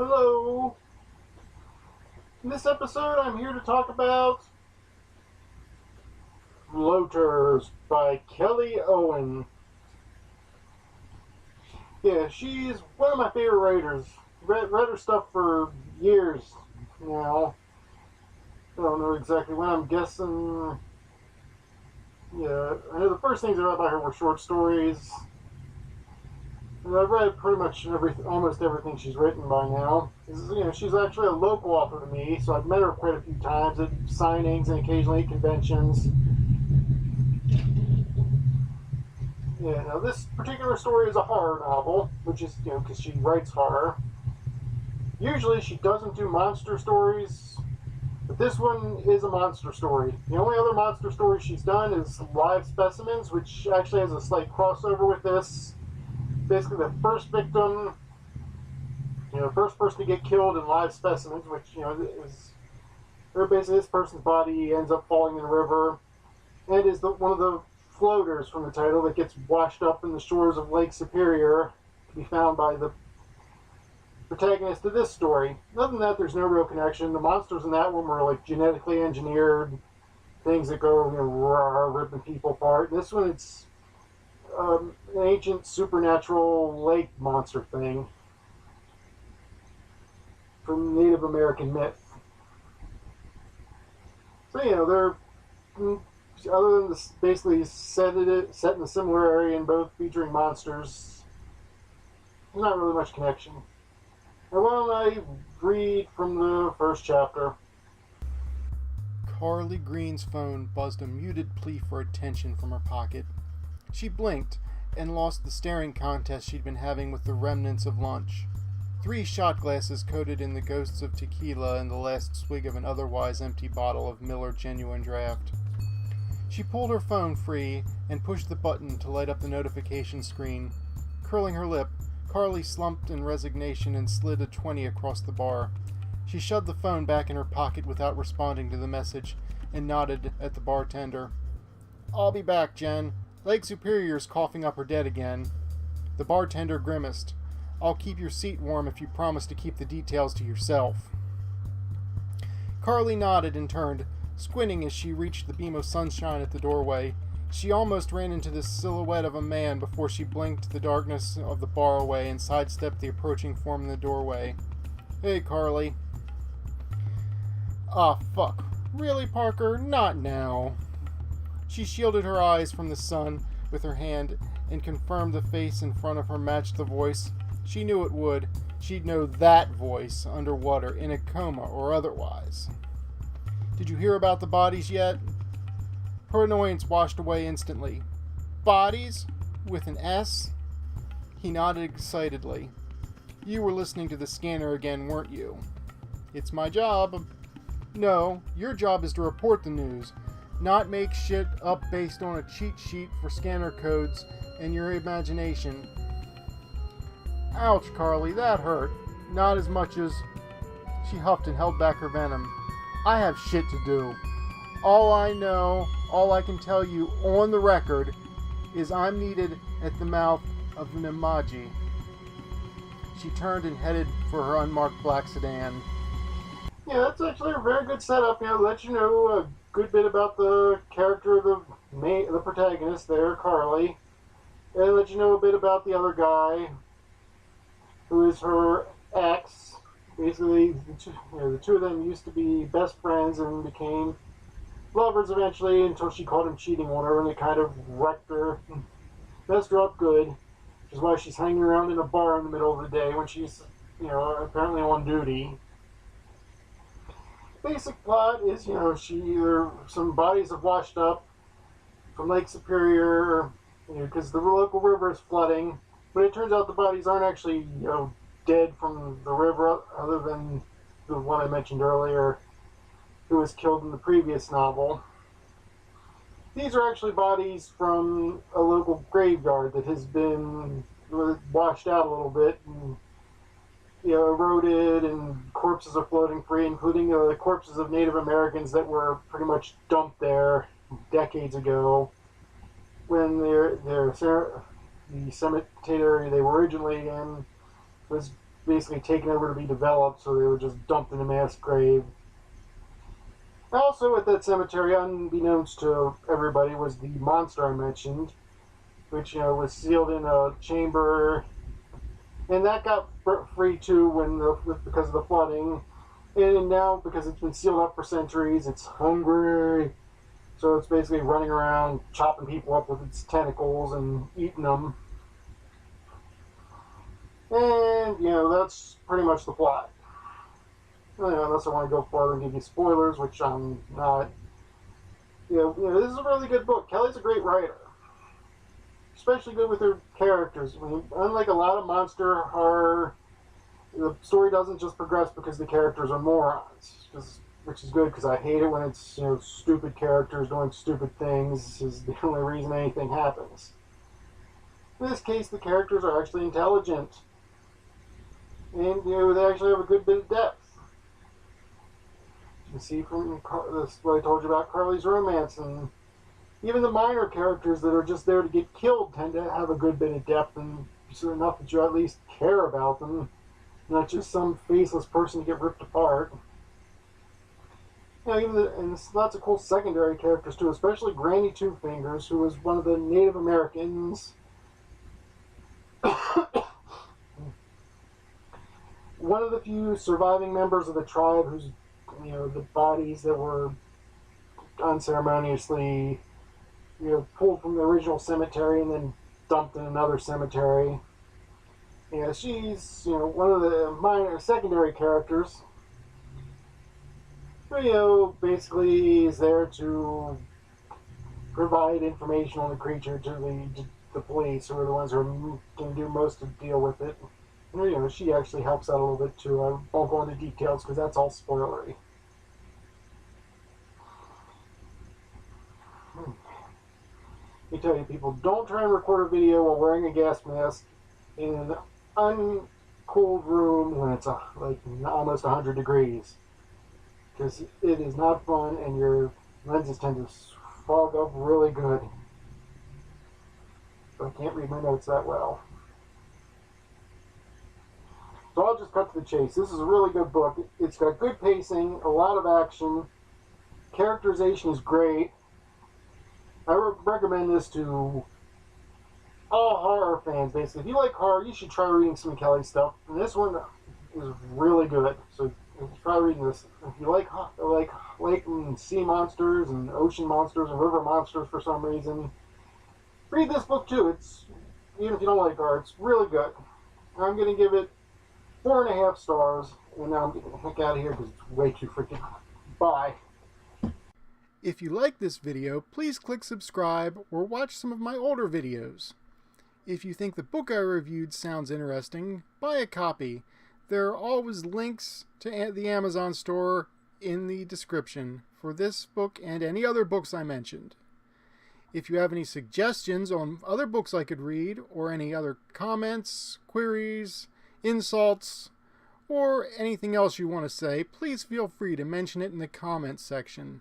Hello. In this episode, I'm here to talk about Floaters by Kelli Owen. Yeah, she's one of my favorite writers. Read her stuff for years now. I don't know exactly when. I'm guessing. Yeah, I know the first things I read by her were short stories. And I've read pretty much almost everything she's written by now. She's actually a local author to me, so I've met her quite a few times at signings and occasionally at conventions. Yeah, now this particular story is a horror novel, which is, because she writes horror. Usually she doesn't do monster stories, but this one is a monster story. The only other monster story she's done is Live Specimens, which actually has a slight crossover with this. Basically, the first victim, first person to get killed in Live Specimens, which, is, or basically this person's body ends up falling in the river, and is one of the floaters from the title that gets washed up in the shores of Lake Superior to be found by the protagonist of this story. Other than that, there's no real connection. The monsters in that one were like genetically engineered things that go, ripping people apart. This one, it's an ancient supernatural lake monster thing from Native American myth. So, they're other than this, basically set in a similar area and both featuring monsters. There's not really much connection. Now, why don't I read from the first chapter? Carly Green's phone buzzed a muted plea for attention from her pocket. She blinked and lost the staring contest she'd been having with the remnants of lunch. 3 shot glasses coated in the ghosts of tequila and the last swig of an otherwise empty bottle of Miller Genuine Draft. She pulled her phone free and pushed the button to light up the notification screen. Curling her lip, Carly slumped in resignation and slid a 20 across the bar. She shoved the phone back in her pocket without responding to the message and nodded at the bartender. "I'll be back, Jen. Lake Superior's coughing up her dead again." The bartender grimaced. "I'll keep your seat warm if you promise to keep the details to yourself." Carly nodded and turned, squinting as she reached the beam of sunshine at the doorway. She almost ran into the silhouette of a man before she blinked the darkness of the bar away and sidestepped the approaching form in the doorway. "Hey, Carly." "Ah, fuck. Really, Parker? Not now." She shielded her eyes from the sun with her hand and confirmed the face in front of her matched the voice. She knew it would. She'd know that voice underwater, in a coma or otherwise. "Did you hear about the bodies yet?" Her annoyance washed away instantly. "Bodies? With an S?" He nodded excitedly. "You were listening to the scanner again, weren't you?" "It's my job." "No, your job is to report the news, not make shit up based on a cheat sheet for scanner codes and your imagination." "Ouch, Carly, that hurt. Not as much as..." She huffed and held back her venom. "I have shit to do. All I know, all I can tell you on the record, is I'm needed at the mouth of the Nemaji." She turned and headed for her unmarked black sedan. Yeah, that's actually a very good setup. Let you know a good bit about the character of the protagonist there, Carly, and let you know a bit about the other guy, who is her ex. Basically, the two of them used to be best friends and became lovers eventually until she caught him cheating on her, and it kind of wrecked her, messed her up good, which is why she's hanging around in a bar in the middle of the day when she's, apparently on duty. Basic plot is, some bodies have washed up from Lake Superior, because the local river is flooding, but it turns out the bodies aren't actually, dead from the river, other than the one I mentioned earlier, who was killed in the previous novel. These are actually bodies from a local graveyard that has been washed out a little bit and eroded, and corpses are floating free, including the corpses of Native Americans that were pretty much dumped there decades ago when the cemetery they were originally in was basically taken over to be developed, so they were just dumped in a mass grave. Also at that cemetery, unbeknownst to everybody, was the monster I mentioned, which was sealed in a chamber, and that got free too because of the flooding. And now, because it's been sealed up for centuries, it's hungry, so it's basically running around chopping people up with its tentacles and eating them. And that's pretty much the plot. Unless I want to go further and give you spoilers, which I'm not. This is a really good book. Kelly's a great writer, especially good with her characters. Unlike a lot of monster horror, the story doesn't just progress because the characters are morons, which is good because I hate it when it's stupid characters doing stupid things is the only reason anything happens. In this case, the characters are actually intelligent, and they actually have a good bit of depth. You can see from what I told you about Carly's romance, and even the minor characters that are just there to get killed tend to have a good bit of depth, and so enough that you at least care about them, not just some faceless person to get ripped apart. And there's lots of cool secondary characters too, especially Granny Two Fingers, who was one of the Native Americans. One of the few surviving members of the tribe whose the bodies that were unceremoniously pulled from the original cemetery and then dumped in another cemetery. She's one of the minor secondary characters who basically is there to provide information on the creature to the police, who are the ones who can do most of the deal with it. She actually helps out a little bit too. I won't go into details because that's all spoilery. Let me tell you, people, don't try and record a video while wearing a gas mask in an uncooled room when it's almost 100 degrees. Because it is not fun, and your lenses tend to fog up really good. So I can't read my notes that well. So I'll just cut to the chase. This is a really good book. It's got good pacing, a lot of action. Characterization is great. I recommend this to all horror fans, basically. If you like horror, you should try reading some of Kelly's stuff. And this one is really good. So try reading this. If you like lake and sea monsters and ocean monsters and river monsters for some reason, read this book too. Even if you don't like horror, it's really good. I'm going to give it 4.5 stars. And now I'm getting the heck out of here because it's way too freaking hot. Bye. If you like this video, please click subscribe or watch some of my older videos. If you think the book I reviewed sounds interesting, buy a copy. There are always links to the Amazon store in the description for this book and any other books I mentioned. If you have any suggestions on other books I could read, or any other comments, queries, insults, or anything else you want to say, please feel free to mention it in the comments section.